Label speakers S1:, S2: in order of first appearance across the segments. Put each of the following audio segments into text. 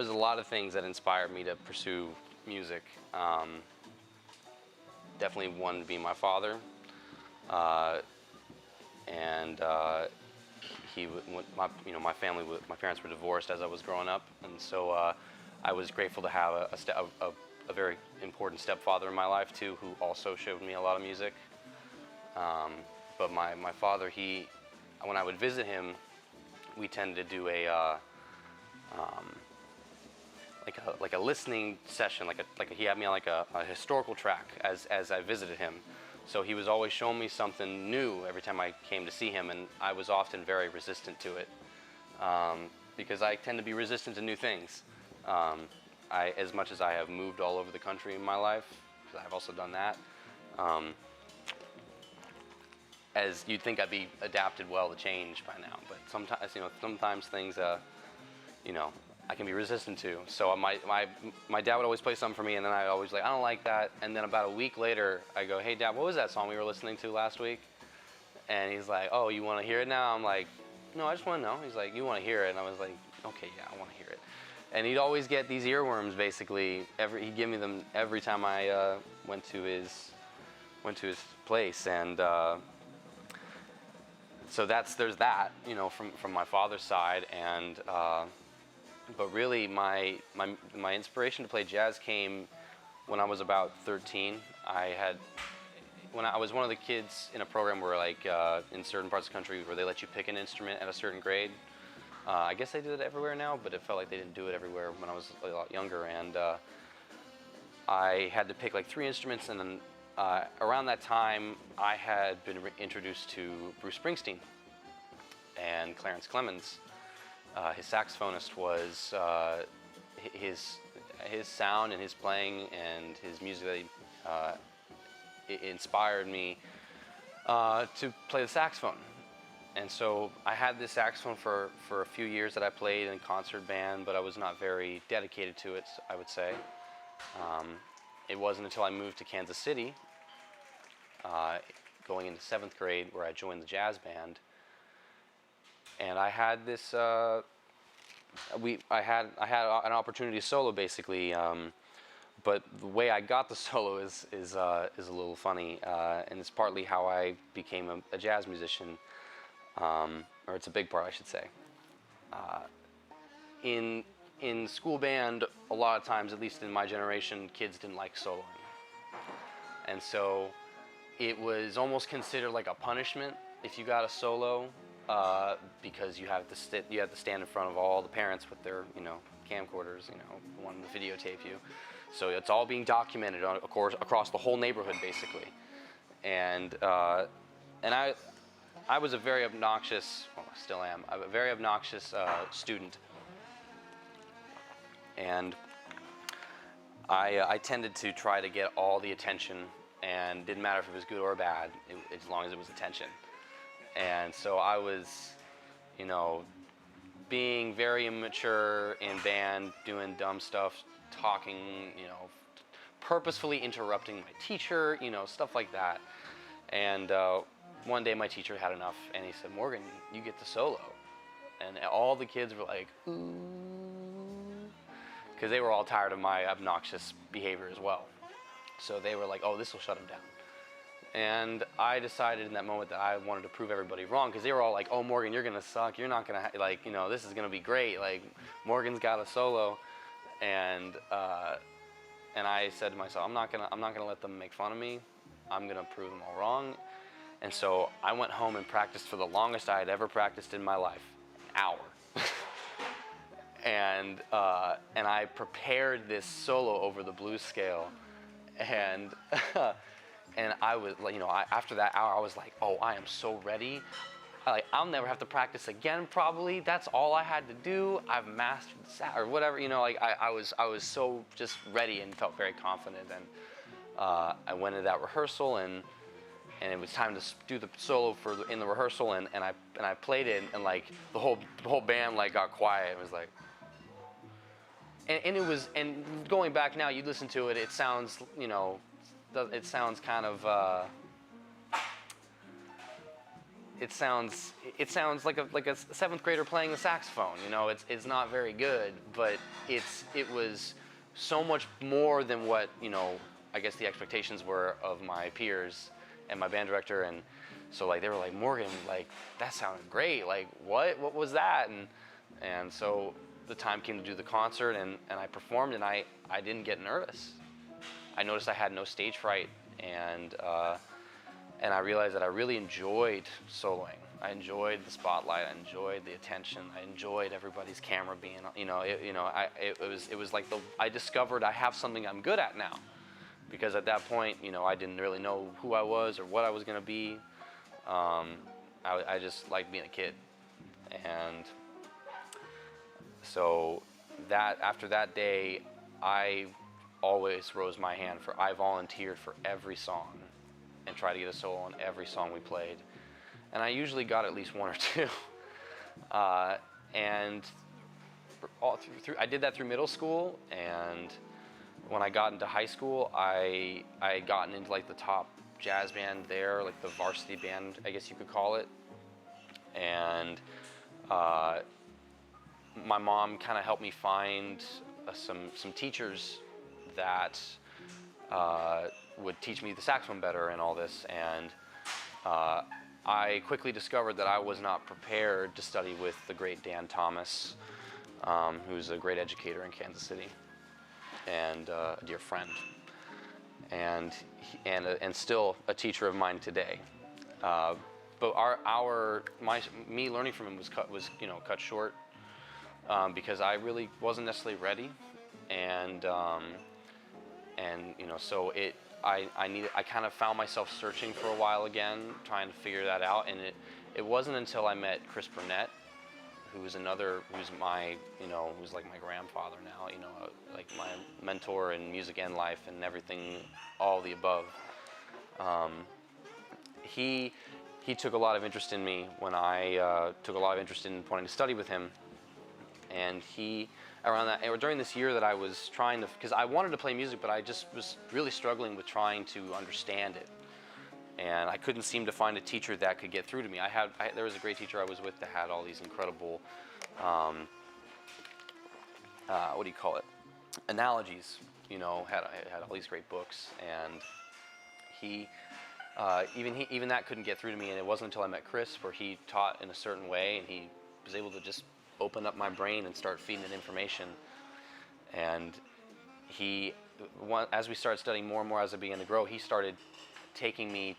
S1: there's a lot of things that inspired me to pursue music. Definitely one being my father, and my family, my parents were divorced as I was growing up, and so I was grateful to have a very important stepfather in my life too, who also showed me a lot of music. But my father, when I would visit him, we tended to do like a listening session, he had me on like a historical track as I visited him. So he was always showing me something new every time I came to see him, and I was often very resistant to it, because I tend to be resistant to new things. As much as I have moved all over the country in my life, because I've also done that, as you'd think I'd be adapted well to change by now, but sometimes things, I can be resistant to. So my dad would always play something for me, and then I'd always I don't like that. And then about a week later, I go, hey Dad, what was that song we were listening to last week? And he's like, oh, you want to hear it now? I'm like, no, I just want to know. He's like, you want to hear it? And I was like, okay, yeah, I want to hear it. And he'd always get these earworms, basically. He'd give me them every time I went to his place, and so there's that, from my father's side, and but really my inspiration to play jazz came when I was about 13. When I was one of the kids in a program where in certain parts of the country where they let you pick an instrument at a certain grade. I guess they did it everywhere now, but it felt like they didn't do it everywhere when I was a lot younger, and I had to pick 3 instruments, and then around that time I had been introduced to Bruce Springsteen and Clarence Clemens. His saxophonist was his sound and his playing and his music it inspired me to play the saxophone. And so I had this saxophone for a few years that I played in concert band, but I was not very dedicated to it, I would say. It wasn't until I moved to Kansas City, going into 7th grade, where I joined the jazz band. And I had this, I had an opportunity to solo, basically, but the way I got the solo is a little funny, and it's partly how I became a jazz musician. Or it's a big part, I should say. In school band, a lot of times, at least in my generation, kids didn't like soloing. And so it was almost considered like a punishment if you got a solo, because you have to stand in front of all the parents with their camcorders, wanting to videotape you. So it's all being documented, of course, across the whole neighborhood, basically. And I was a very obnoxious, well, I still am, a very obnoxious student. And I tended to try to get all the attention, and it didn't matter if it was good or bad, as long as it was attention. And so I was, being very immature in band, doing dumb stuff, talking, purposefully interrupting my teacher, stuff like that. And one day my teacher had enough, and he said, Morgan, you get the solo. And all the kids were like, ooh, because they were all tired of my obnoxious behavior as well. So they were like, oh, this will shut him down. And I decided in that moment that I wanted to prove everybody wrong, because they were all like, oh, Morgan, you're going to suck. You're not going to, this is going to be great. Morgan's got a solo. And I said to myself, I'm not gonna let them make fun of me. I'm going to prove them all wrong. And so I went home and practiced for the longest I had ever practiced in my life, an hour. And I prepared this solo over the blues scale, and I was, after that hour, I was like, oh, I am so ready. I'll never have to practice again, probably. That's all I had to do. I've mastered or whatever, I was so just ready and felt very confident. And I went into that rehearsal, and it was time to do the solo in the rehearsal, and I played it, and the whole band got quiet. It was like, and it was, and going back now, you listen to it, it sounds, it sounds kind of, it sounds like a 7th grader playing the saxophone. It's not very good, but it was so much more than what, I guess the expectations were of my peers and my band director. And so like they were like, Morgan, like that sounded great. Like what was that? And so the time came to do the concert, and I performed, and I didn't get nervous. I noticed I had no stage fright, and I realized that I really enjoyed soloing. I enjoyed the spotlight. I enjoyed the attention. I enjoyed everybody's camera being, it was like I discovered I have something I'm good at now, because at that point, I didn't really know who I was or what I was going to be. I just liked being a kid, and so after that day, I always rose my hand I volunteered for every song and tried to get a solo on every song we played. And I usually got at least one or two. And I did that through middle school, and when I got into high school, I had gotten into like the top jazz band there, like the varsity band, I guess you could call it. And my mom kind of helped me find some teachers that would teach me the saxophone better and all this. And I quickly discovered that I was not prepared to study with the great Dan Thomas, who's a great educator in Kansas City and a dear friend, and still a teacher of mine today. But me learning from him was cut short, because I really wasn't necessarily ready, and so I kind of found myself searching for a while again, trying to figure that out. And it wasn't until I met Chris Burnett, who's like my grandfather now, like my mentor in music and life and everything, all the above. He took a lot of interest in me when I took a lot of interest in wanting to study with him. And during this year that I was trying to, because I wanted to play music, but I just was really struggling with trying to understand it. And I couldn't seem to find a teacher that could get through to me. There was a great teacher I was with that had all these incredible, analogies, had all these great books. And even that couldn't get through to me. And it wasn't until I met Chris, where he taught in a certain way, and he was able to just open up my brain and start feeding it information. And as we started studying more and more, as I began to grow, he started taking me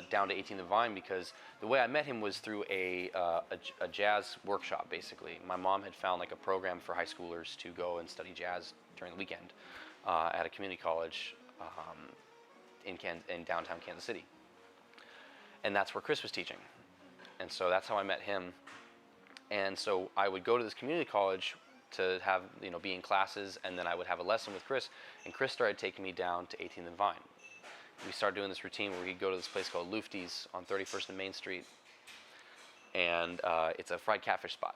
S1: down to 18 the Vine, because the way I met him was through a jazz workshop, basically. My mom had found like a program for high schoolers to go and study jazz during the weekend at a community college in downtown Kansas City. And that's where Chris was teaching. And so that's how I met him. And so I would go to this community college to have, be in classes, and then I would have a lesson with Chris. And Chris started taking me down to 18th and Vine. We started doing this routine where we'd go to this place called Lufty's on 31st and Main Street. And it's a fried catfish spot.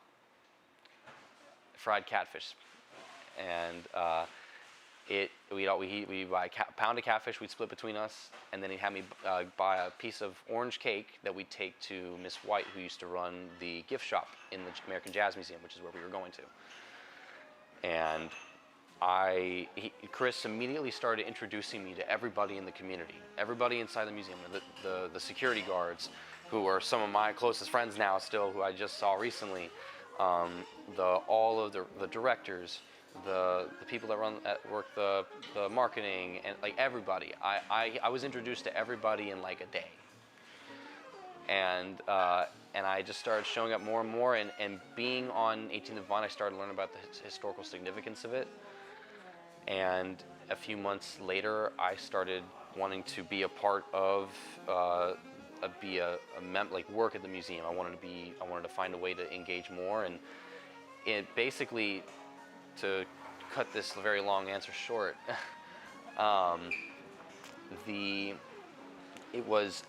S1: And we'd buy a pound of catfish, we'd split between us, and then he'd have me buy a piece of orange cake that we'd take to Miss White, who used to run the gift shop in the American Jazz Museum, which is where we were going to. And Chris immediately started introducing me to everybody in the community, everybody inside the museum, the security guards, who are some of my closest friends now still, who I just saw recently, all of the directors, the people that work the marketing, and like everybody. I was introduced to everybody in like a day. And I just started showing up more and more, and being on 18th and Vine, I started learning about the historical significance of it. And a few months later, I started wanting to be a part of, work at the museum. I wanted to find a way to engage more, and it basically, to cut this very long answer short, it was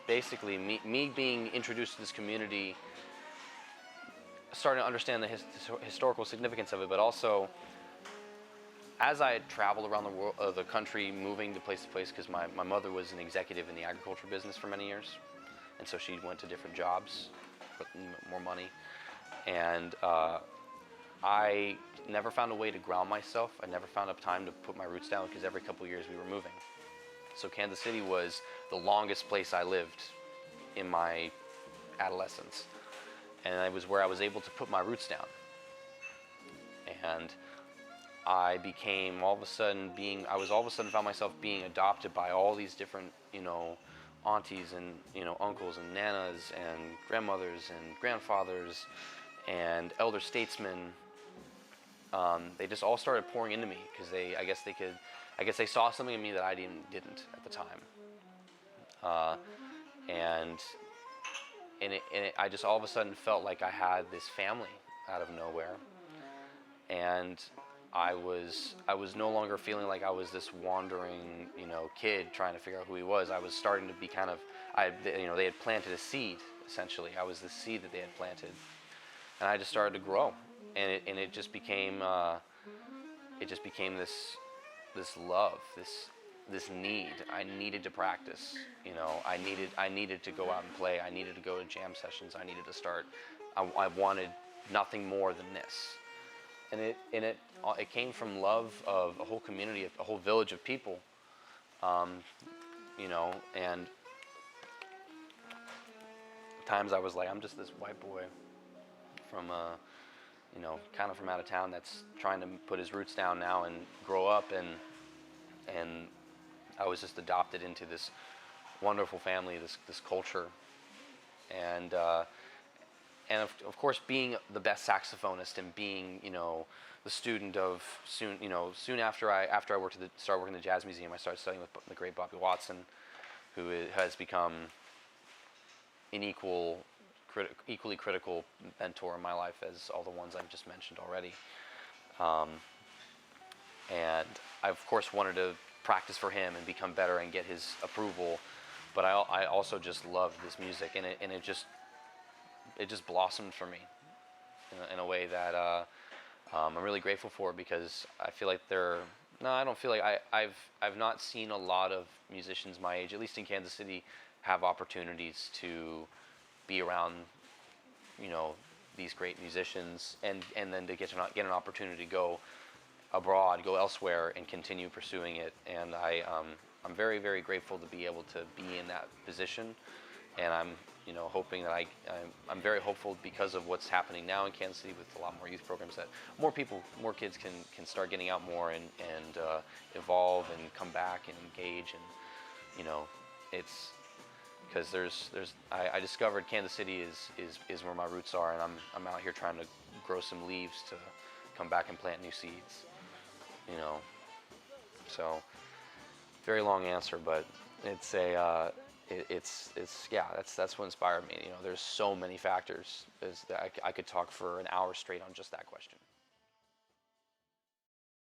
S1: basically me being introduced to this community, starting to understand the historical significance of it, but also as I had traveled around the country, moving to place, because my mother was an executive in the agriculture business for many years, and so she went to different jobs for more money, and I never found a way to ground myself. I never found a time to put my roots down because every couple of years we were moving. So Kansas City was the longest place I lived in my adolescence. And it was where I was able to put my roots down. And I became all of a sudden found myself being adopted by all these different, aunties and, uncles and nanas and grandmothers and grandfathers and elder statesmen. They just all started pouring into me because I guess they saw something in me that I didn't at the time. I just all of a sudden felt like I had this family out of nowhere. And I was no longer feeling like I was this wandering, kid trying to figure out who he was. I was starting to be they had planted a seed, essentially. I was the seed that they had planted. And I just started to grow. And it just became this love, this need. I needed to practice, I needed to go out and play. I needed to go to jam sessions. I needed to start. I wanted nothing more than this. And it came from love of a whole community, a whole village of people, and times I was like, I'm just this white boy from, kind of from out of town that's trying to put his roots down now and grow up, and I was just adopted into this wonderful family, this culture, and of course, being the best saxophonist and being, the student of soon after I started working at the Jazz Museum, I started studying with the great Bobby Watson, who has become an equally critical mentor in my life as all the ones I've just mentioned already. And I, of course, wanted to practice for him and become better and get his approval, but I also just loved this music, and it just blossomed for me in a way that I'm really grateful for, because I feel like I don't feel like I've not seen a lot of musicians my age, at least in Kansas City, have opportunities to be around, these great musicians, and then to get an opportunity to go abroad, go elsewhere, and continue pursuing it. And I'm very, very grateful to be able to be in that position, and I'm hoping that I'm very hopeful because of what's happening now in Kansas City with a lot more youth programs, that more kids can start getting out more and evolve and come back and engage, and it's because I discovered Kansas City is where my roots are, and I'm out here trying to grow some leaves to come back and plant new seeds, so very long answer, but it's that's what inspired me. There's so many factors. I could talk for an hour straight on just that question.